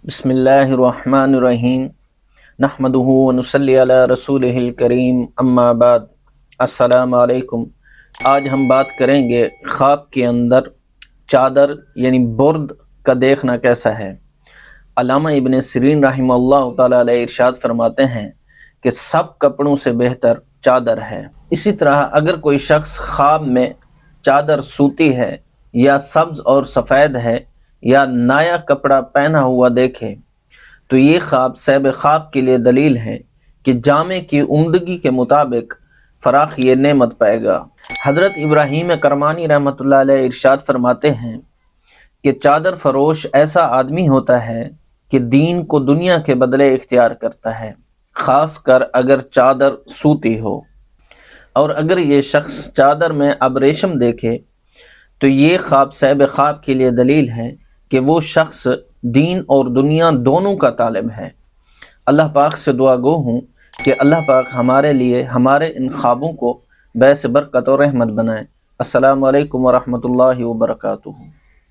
बिस्मिल्लाहिर्रहमानिर्रहीम नहमदुहु व नुसल्ली अला रसूलिहिल करीम अम्मा बाद। अस्सलामु अलैकुम। आज हम बात करेंगे ख्वाब के अंदर चादर यानी बुर्द का देखना कैसा है। अल्लामा इब्न सिरीन रहमतुल्लाह तआला अलैह इरशाद फरमाते हैं कि सब कपड़ों से बेहतर चादर है। इसी तरह अगर कोई शख्स ख्वाब में चादर सूती है या सब्ज और सफ़ेद है या नया कपड़ा पहना हुआ देखे तो ये ख्वाब सैब ख्वाब के लिए दलील है कि जामे की उम्दगी के मुताबिक फराख ये नेमत पाएगा। हज़रत इब्राहीम करमानी रहमतुल्लाह अलैह इरशाद फरमाते हैं कि चादर फरोश ऐसा आदमी होता है कि दीन को दुनिया के बदले इख्तियार करता है, ख़ास कर अगर चादर सूती हो। और अगर ये शख्स चादर में अब रेशम देखे तो ये ख्वाब सैब ख्वाब के लिए दलील है कि वो शख्स दीन और दुनिया दोनों का तालिब है। अल्लाह पाक से दुआ गो हूँ कि अल्लाह पाक हमारे लिए हमारे इन ख्वाबों को बैस बरकत और रहमत बनाए। अस्सलामु अलैकुम व रहमतुल्लाहि व बरकातुहू।